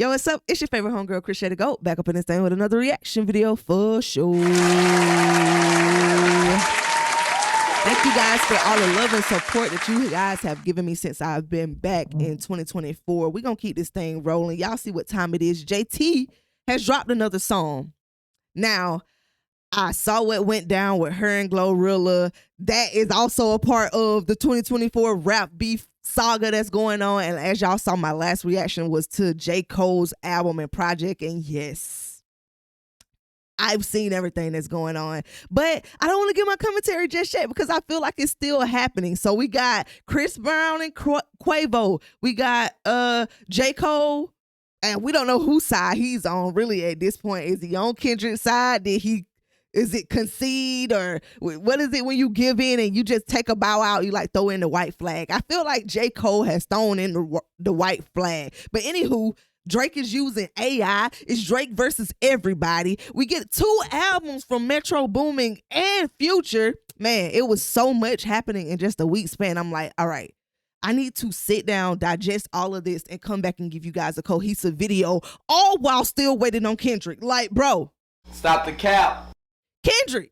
Yo, what's up? It's your favorite homegirl, Chrshy the GOAT, back up in this thing with another reaction video for sure. Thank you guys for all the love and support that you guys have given me since I've been back in 2024. We're going to keep this thing rolling. Y'all see what time it is. JT has dropped another song. Now, I saw what went down with her and Glorilla. That is also a part of the 2024 rap beef saga that's going on. And as y'all saw, my last reaction was to J. Cole's album and project. And yes, I've seen everything that's going on. But I don't want to give my commentary just yet because I feel like it's still happening. So we got Chris Brown and Quavo. We got J. Cole. And we don't know whose side he's on really at this point. Is he on Kendrick's side? Is it concede, or what is it when you give in and you just take a bow out, you like throw in the white flag? I feel like J. Cole has thrown in the white flag. But anywho, Drake is using AI. It's Drake versus everybody. We get 2 albums from Metro Boomin and Future. Man, it was so much happening in just a week span. I'm like, all right, I need to sit down, digest all of this, and come back and give you guys a cohesive video, all while still waiting on Kendrick. Like, bro. Stop the cap. Kendrick,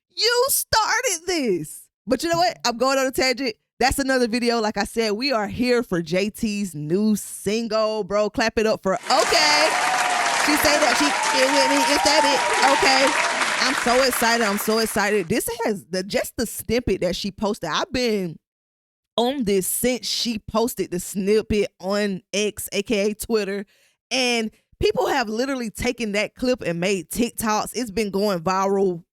you started this. But you know what? I'm going on a tangent. That's another video. Like I said, we are here for JT's new single, bro. Clap it up for Okay. She say that she get with me. Is that it? Okay. I'm so excited. I'm so excited. This has just the snippet that she posted. I've been on this since she posted the snippet on X, aka Twitter. And people have literally taken that clip and made TikToks. It's been going viral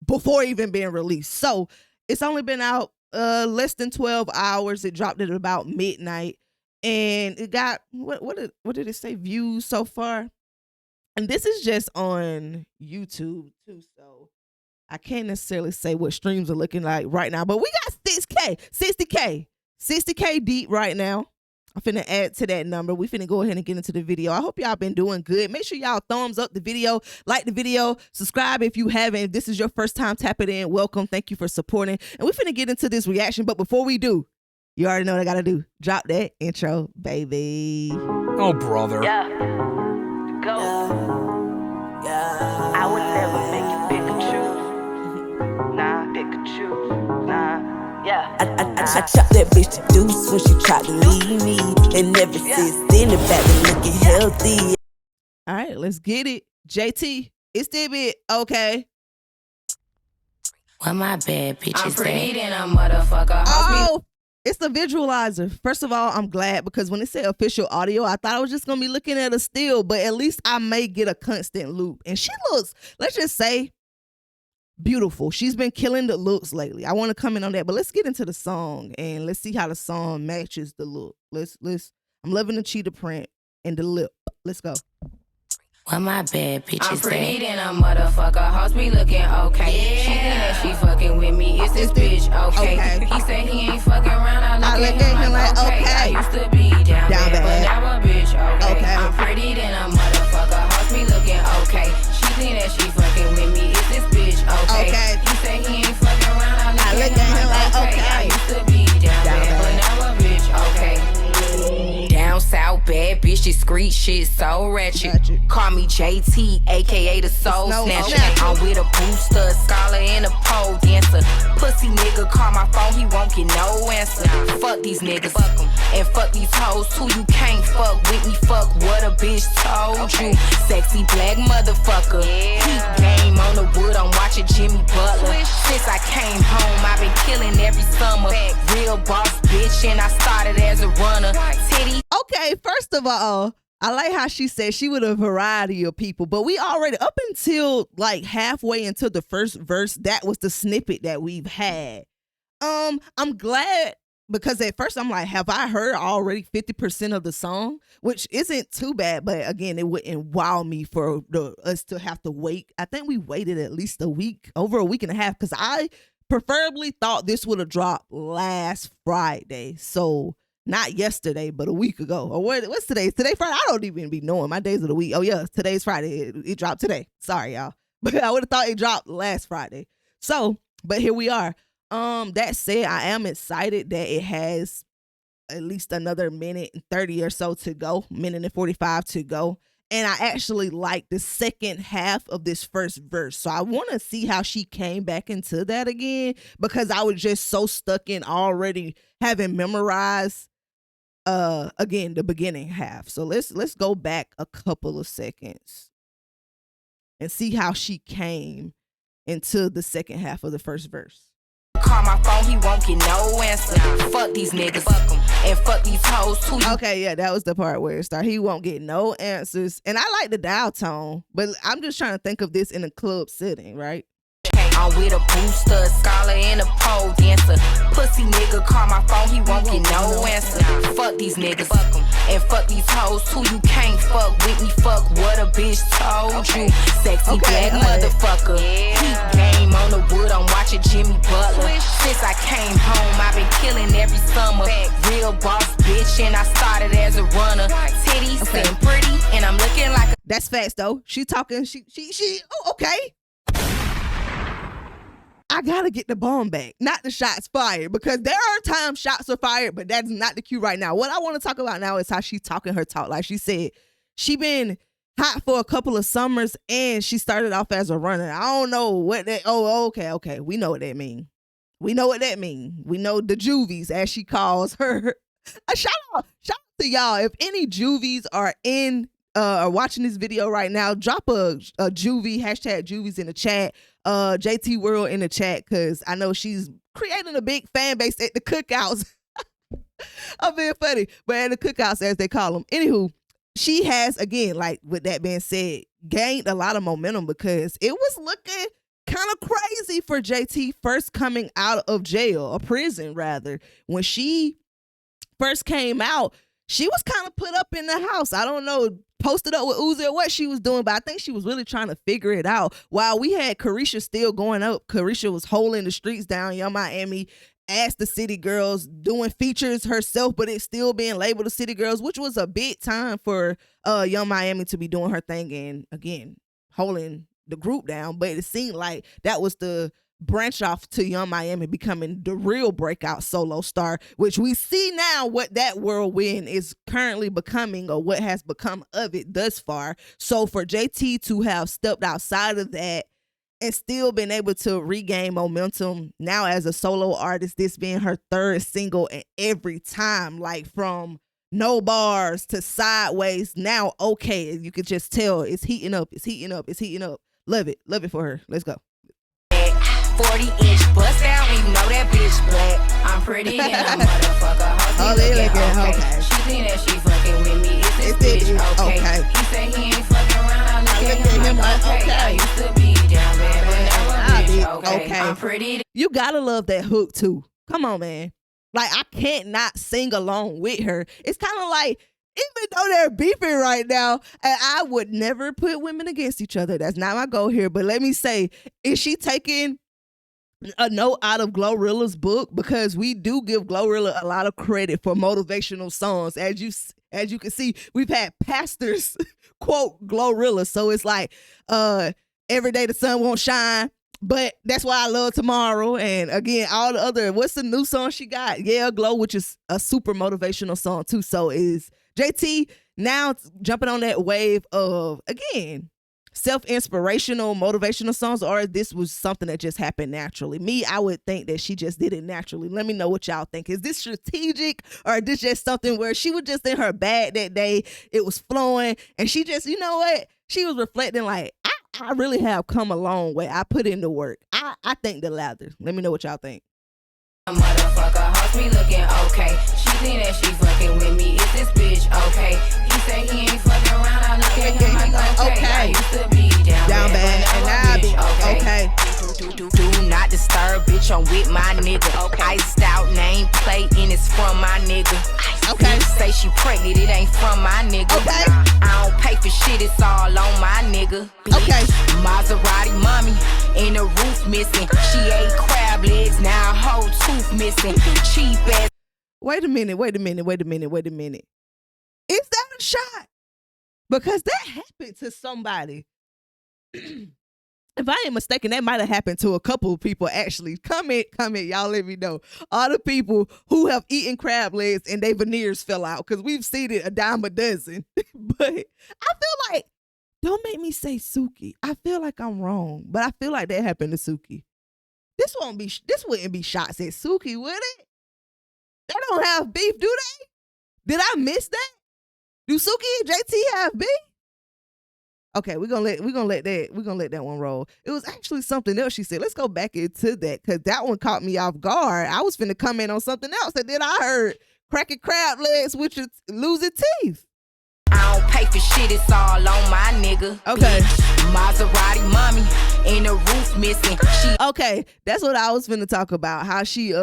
before even being released. So it's only been out less than 12 hours. It dropped at about midnight. And it got, what did it say, views so far? And this is just on YouTube too. So I can't necessarily say what streams are looking like right now. But we got 60K deep right now. I'm finna add to that number. We finna go ahead and get into the video. I hope y'all been doing good. Make sure y'all thumbs up the video, like the video, subscribe if you haven't. If this is your first time, tap it in. Welcome. Thank you for supporting. And we finna get into this reaction. But before we do, you already know what I gotta do. Drop that intro, baby. Oh, brother. Yeah. Go. I would never make you pick and choose. Nah, pick and choose. Nah. Yeah. I chopped that bitch to deuce when she tried to leave me. And never since then, the back been looking healthy. All right, let's get it. JT, it's still bit okay. Well, my bad, bitch. I'm pretty than a motherfucker. Oh, it's the visualizer. First of all, I'm glad because when it said official audio, I thought I was just going to be looking at a still, but at least I may get a constant loop. And she looks, let's just say, beautiful. She's been killing the looks lately. I want to comment on that, but let's get into the song and let's see how the song matches the look. I'm loving the cheetah print and the lip. Let's go. Well, my bad, bitch. I'm pretty than a motherfucker. Hoes be looking okay. Yeah. She think that she fucking with me. It's this bitch okay. He said he ain't fucking around. I look at him like okay. I used to be down bad, but now a bitch okay. I'm pretty than a motherfucker. Hoes be looking okay. She think that she fucking with me. It's this bitch okay. He said he ain't fucking around. I look at him like okay. I used to be down bad, but now a bitch okay. Down south, bad bitch, discreet shit, so ratchet. Call me JT, aka the soul snatcher. I'm with a booster, a scholar, and a pole dancer. Pussy nigga call my phone, he won't get no answer. Fuck these niggas, and fuck these hoes too. You can't fuck with me, fuck what a bitch told you. Sexy black motherfucker. Heat game on the wood, I'm watching Jimmy Butler. Since I came home, I've been killing every summer. Real boss bitch, and I started as a runner. Titty. Okay, first of all, I like how she said she with a variety of people, but we already, up until like halfway into the first verse, that was the snippet that we've had. I'm glad because at first I'm like, have I heard already 50% of the song? Which isn't too bad, but again, it wouldn't wow me for us to have to wait. I think we waited at least over a week and a half, because I preferably thought this would have dropped last Friday. So not yesterday, but a week ago. Or what's today? Is today Friday? I don't even be knowing my days of the week. Oh yeah, today's Friday. It dropped today. Sorry, y'all. But I would have thought it dropped last Friday. So, but here we are. That said, I am excited that it has at least another minute and 30 or so to go, minute and 45 to go. And I actually like the second half of this first verse. So I want to see how she came back into that again, because I was just so stuck in already having memorized again the beginning half. So let's go back a couple of seconds and see how she came into the second half of the first verse. Call my phone, he won't get no answer. Fuck these niggas, fuck them, and fuck these hoes too. Okay, yeah, that was the part where it started. He won't get no answers. And I like the dial tone, but I'm just trying to think of this in a club setting, right? I'm with a booster, a scholar, and a pole dancer. Pussy nigga, call my phone, he won't get no answer. Fuck these niggas, fuck them, and fuck these hoes too. You can't fuck with me, fuck what a bitch told you. Sexy black motherfucker. Heat game on the wood, I'm watching Jimmy Butler. Since I came home, I've been killing every summer. Real boss bitch, and I started as a runner. Titties and pretty, and I'm looking like a... That's facts though. She talking, she, oh, okay. I gotta get the bomb back, not the shots fired, because there are times shots are fired, but that's not the cue right now. What I want to talk about now is how she's talking her talk. Like she said, she been hot for a couple of summers and she started off as a runner. I don't know what that, okay. We know what that mean. We know what that mean. We know the juvies, as she calls her. Shout out to y'all. If any juvies are in are watching this video right now, drop a juvie, hashtag juvies in the chat. JT World in the chat, because I know she's creating a big fan base at the cookouts. I'm being funny, but at the cookouts, as they call them. Anywho, she has, again, like with that being said, gained a lot of momentum, because it was looking kind of crazy for JT first coming out of jail, or prison rather. When she first came out, she was kind of put up in the house. I don't know, posted up with Uzi or what she was doing, but I think she was really trying to figure it out. While we had Chrshy still going up, Chrshy was holding the streets down, Young Miami, as the City Girls, doing features herself, but it's still being labeled the City Girls, which was a big time for Young Miami to be doing her thing and, again, holding the group down. But it seemed like that was the branch off to Young Miami becoming the real breakout solo star, which we see now what that whirlwind is currently becoming, or what has become of it thus far. So for JT to have stepped outside of that and still been able to regain momentum now as a solo artist, this being her third single, and every time, like from No Bars to Sideways, now Okay, you could just tell it's heating up. Love it for her. Let's go. 40-inch bust down, you know that bitch black. I'm pretty and I'm motherfucker. Oh, they looking okay. She think that she fucking with me. It's this bitch okay. He say he ain't fucking around. I look at him like okay. I used to be down bad, but now I'm okay. I'm pretty. You gotta love that hook too. Come on, man. Like, I can't not sing along with her. It's kind of like, even though they're beefing right now, and I would never put women against each other. That's not my goal here. But let me say, is she taking a note out of Glorilla's book? Because we do give Glorilla a lot of credit for motivational songs. As you can see, we've had pastors quote Glorilla. So it's like, every day the sun won't shine, but that's why I love tomorrow. And again, all the other, what's the new song she got? Yeah, Glow, which is a super motivational song too. So is JT now jumping on that wave of, again, self-inspirational, motivational songs, or this was something that just happened naturally? Me, I would think that she just did it naturally. Let me know what y'all think. Is this strategic, or is this just something where she was just in her bag that day, it was flowing, and she just, you know what? She was reflecting like, I really have come a long way. I put in the work. I think the latter. Let me know what y'all think. Motherfucker, hoes me looking okay. She think that she fucking with me. Is this bitch okay? He say he ain't fucking around. I look at him like okay. I used to be down bad, and now I be okay. Do not disturb, bitch. I'm with my nigga. Okay. Iced out name plate, and it's from my nigga. Okay. Bitch say she pregnant, it ain't from my nigga. Okay. I don't pay for shit, it's all on my nigga. Bitch. Okay. Maserati mommy, and the roof missing. She ate crab legs, now whole tooth missing. Cheap ass. Wait a minute. Is that a shot? Because that happened to somebody. If I ain't mistaken, that might have happened to a couple of people actually. Comment, y'all let me know. All the people who have eaten crab legs and their veneers fell out, because we've seen it a dime a dozen. But I feel like, don't make me say Suki. I feel like I'm wrong, but I feel like that happened to Suki. This wouldn't be shots at Suki, would it? They don't have beef, do they? Did I miss that? Do Suki and JT have beef? Okay, we're gonna let that one roll. It was actually something else she said. Let's go back into that, because that one caught me off guard. I was finna comment on something else, and then I heard cracking crab legs with your losing teeth. I don't pay for shit, it's all on my nigga. Okay. Bitch, Maserati mommy, and the roof missing. Okay, that's what I was finna talk about. How she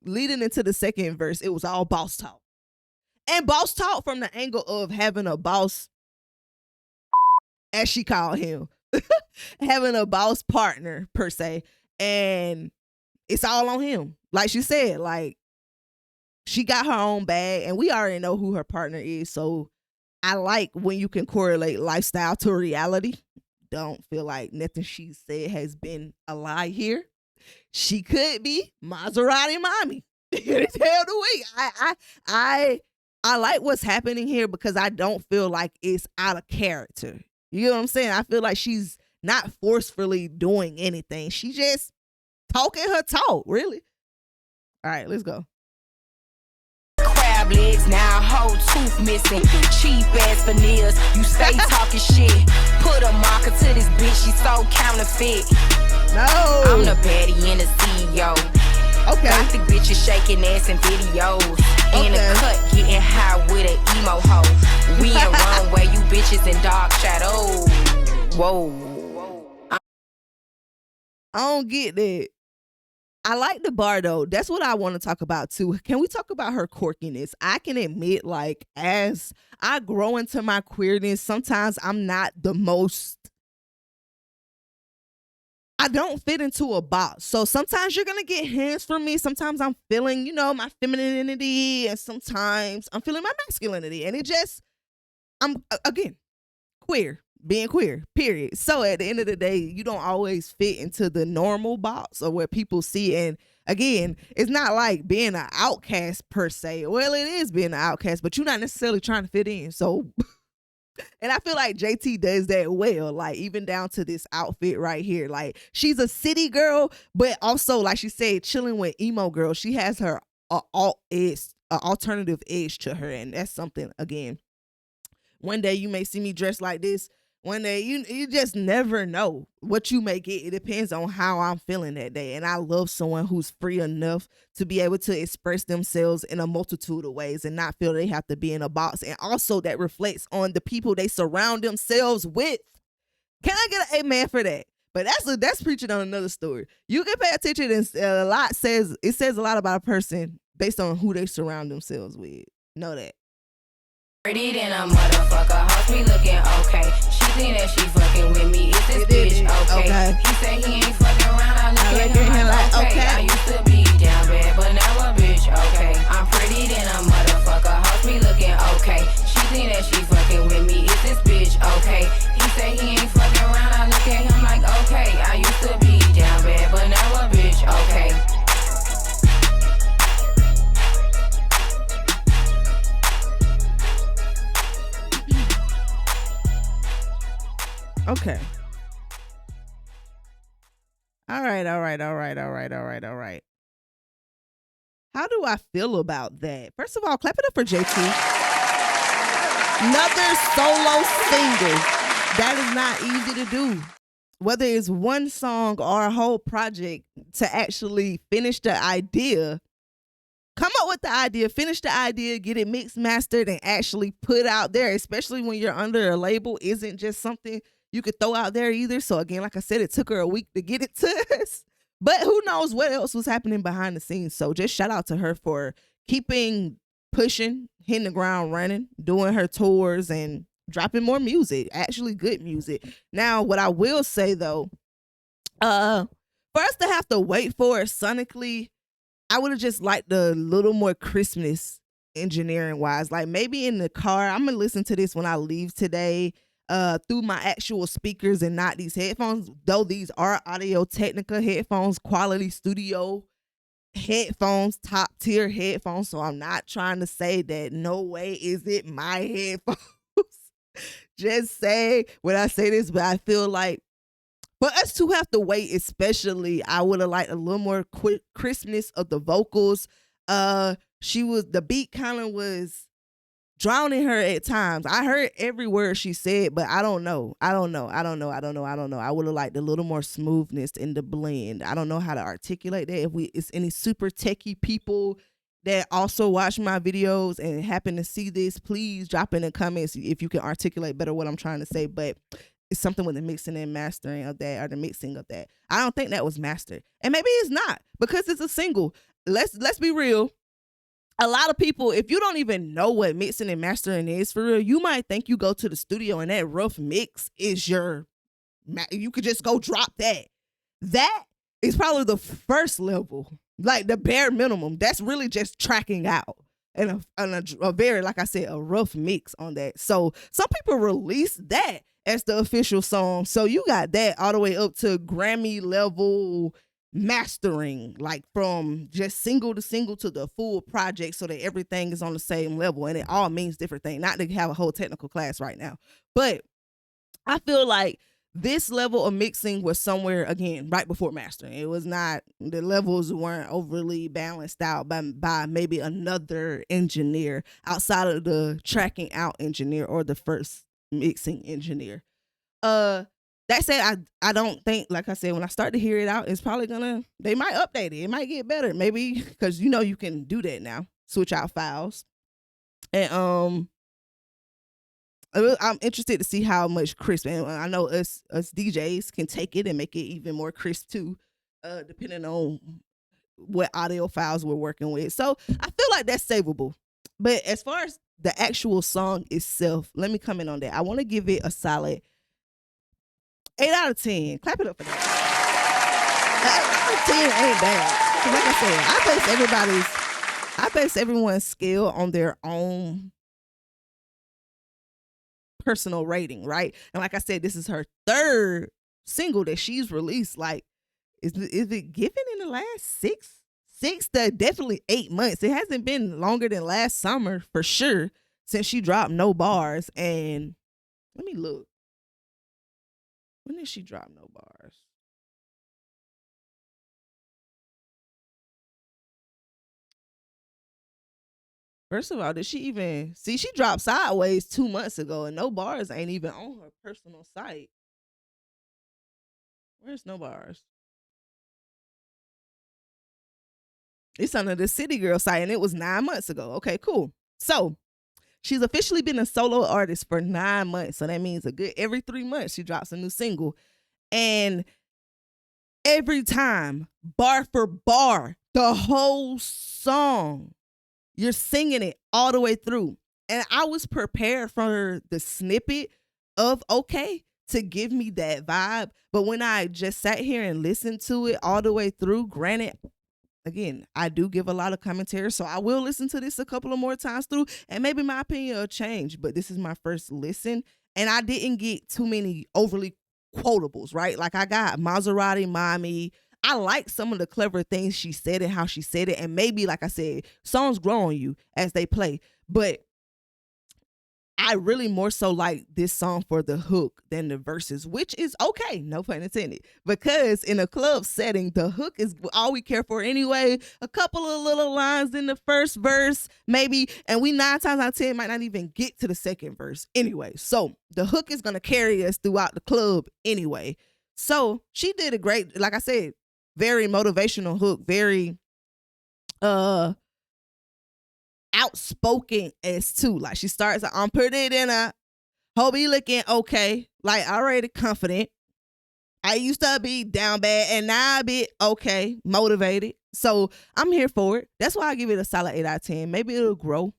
leading into the second verse, it was all boss talk. And boss talk from the angle of having a boss, as she called him, having a boss partner per se, and it's all on him. Like she said, like she got her own bag, and we already know who her partner is. So I like when you can correlate lifestyle to reality. Don't feel like nothing she said has been a lie here. She could be Maserati mommy. It's hell to wait. I like what's happening here, because I don't feel like it's out of character. You know what I'm saying? I feel like she's not forcefully doing anything. She just talking her talk, really. All right, let's go. Crab legs, now whole tooth missing. Cheap ass veneers, you stay talking shit. Put a marker to this bitch, she so counterfeit. No. I'm the baddie and the CEO. Okay. Got the bitches shaking ass in videos. In the Okay. cut, getting high with an emo hoe. We in runway, you bitches in dark shadow. Whoa. I don't get that. I like the bar though. That's what I want to talk about too. Can we talk about her quirkiness? I can admit, like, as I grow into my queerness, sometimes I'm not the most, I don't fit into a box. So sometimes you're going to get hints from me. Sometimes I'm feeling, my femininity, and sometimes I'm feeling my masculinity. And it just, I'm, again, being queer, period. So at the end of the day, you don't always fit into the normal box or where people see. And again, it's not like being an outcast per se. Well, it is being an outcast, but you're not necessarily trying to fit in. So, and I feel like JT does that well, like even down to this outfit right here. Like she's a city girl, but also, like she said, chilling with emo girls. She has her alternative edge to her. And that's something, again, one day you may see me dressed like this. One day you just never know what you may get. It depends on how I'm feeling that day. And I love someone who's free enough to be able to express themselves in a multitude of ways and not feel they have to be in a box. And also that reflects on the people they surround themselves with. Can I get an amen for that? But that's preaching on another story. You can pay attention, and it says a lot about a person based on who they surround themselves with. Know that. Pretty than a motherfucker, house me looking okay. She think that she fucking with me, is this bitch okay? He say he ain't fucking around, I look at him like okay. I used to be down bad, but now a bitch okay. I'm pretty than a motherfucker, house me looking okay. She think that she fucking with me, is this bitch okay? He say he ain't fucking around, I look at him like okay. I used to be down bad, but now a bitch okay. Okay. All right. How do I feel about that? First of all, clap it up for JT. Another solo single. That is not easy to do. Whether it's one song or a whole project, to actually finish the idea, come up with the idea, finish the idea, get it mixed, mastered, and actually put out there, especially when you're under a label, isn't just something you could throw out there either. So again, like I said, it took her a week to get it to us, but who knows what else was happening behind the scenes. So just shout out to her for keeping pushing, hitting the ground running, doing her tours, and dropping more music, actually good music. Now, what I will say though, for us to have to wait for it sonically, I would have just liked a little more crispness engineering wise. Like maybe in the car, I'm gonna listen to this when I leave today. through my actual speakers and not these headphones, though these are Audio Technica headphones, quality studio headphones, top tier headphones. So I'm not trying to say that no way is it my headphones. Just say when I say this, but I feel like for us to have to wait, especially, I would have liked a little more quick crispness of the vocals. The beat kind of was drowning her at times. I heard every word she said, but I don't know. I would have liked a little more smoothness in the blend. I don't know how to articulate that. If it's any super techie people that also watch my videos and happen to see this, please drop in the comments if you can articulate better what I'm trying to say. But it's something with the mixing and mastering of that, or the mixing of that. I don't think that was mastered, and maybe it's not because it's a single. Let's be real. A lot of people, if you don't even know what mixing and mastering is for real, you might think you go to the studio and that rough mix is you could just go drop that. That is probably the first level, like the bare minimum. That's really just tracking out and a very, like I said, a rough mix on that. So some people release that as the official song. So you got that all the way up to Grammy level mastering, like from just single to single to the full project, so that everything is on the same level, and it all means different things. Not to have a whole technical class right now, but I feel like this level of mixing was somewhere, again, right before mastering. It was not, the levels weren't overly balanced out by maybe another engineer outside of the tracking out engineer or the first mixing engineer. That said, I don't think, like I said, when I start to hear it out, it's probably they might update it. It might get better. Maybe, because you can do that now. Switch out files. And I'm interested to see how much crisp, and I know us DJs can take it and make it even more crisp too, depending on what audio files we're working with. So I feel like that's savable. But as far as the actual song itself, let me comment on that. I want to give it a solid 8 out of 10. Clap it up for that. 8 out of 10 ain't bad. Like I said, I base everyone's skill on their own personal rating, right? And like I said, this is her third single that she's released. Like, is it given in the last six to definitely 8 months? It hasn't been longer than last summer for sure since she dropped No Bars. And let me look. When did she drop No Bars? First of all, did she even see? She dropped Sideways 2 months ago, and No Bars ain't even on her personal site. Where's No Bars? It's under the City Girl site, and it was 9 months ago. Okay, cool. So she's officially been a solo artist for 9 months. So that means every 3 months she drops a new single. And every time, bar for bar, the whole song, you're singing it all the way through. And I was prepared for the snippet of Okay to give me that vibe. But when I just sat here and listened to it all the way through, granted, again, I do give a lot of commentary, so I will listen to this a couple of more times through, and maybe my opinion will change. But this is my first listen, and I didn't get too many overly quotables, right? Like, I got Maserati Mommy. I like some of the clever things she said and how she said it, and maybe, like I said, songs grow on you as they play. But I really more so like this song for the hook than the verses, which is okay, no pun intended, because in a club setting, the hook is all we care for anyway. A couple of little lines in the first verse, maybe, and we 9 times out of 10 might not even get to the second verse anyway. So the hook is going to carry us throughout the club anyway. So she did a great, like I said, very motivational hook, very outspoken as too. Like, she starts, I'm putting it in a hope he looking okay, like already confident. I used to be down bad and now I be okay, motivated. So I'm here for it. That's why I give it a solid 8 out of 10. Maybe it'll grow,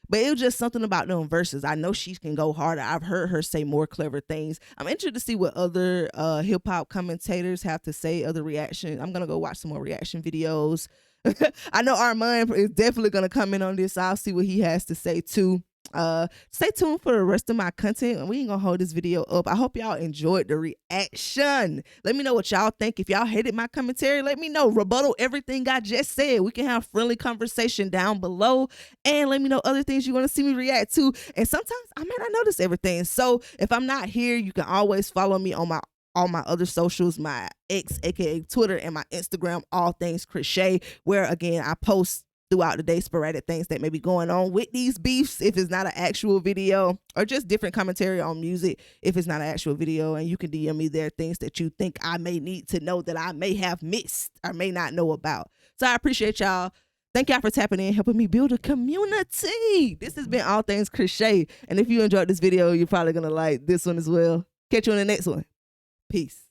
but it was just something about them verses. I know she can go harder. I've heard her say more clever things. I'm interested to see what other hip hop commentators have to say, other reaction. I'm gonna go watch some more reaction videos. I know Armand is definitely going to come in on this. I'll see what he has to say too. Stay tuned for the rest of my content, and we ain't gonna hold this video up. I hope y'all enjoyed the reaction. Let me know what y'all think. If y'all hated my commentary, let me know. Rebuttal everything I just said. We can have friendly conversation down below, and let me know other things you want to see me react to. And sometimes I may not notice everything, so if I'm not here, you can always follow me on all my other socials, my X, aka Twitter, and my Instagram, all things Chrshy, where again I post throughout the day sporadic things that may be going on with these beefs if it's not an actual video, or just different commentary on music if it's not an actual video. And you can DM me there things that you think I may need to know that I may have missed or may not know about. So I appreciate y'all. Thank y'all for tapping in, helping me build a community. This has been All Things Chrshy, and if you enjoyed this video, you're probably gonna like this one as well. Catch you in the next one. Peace.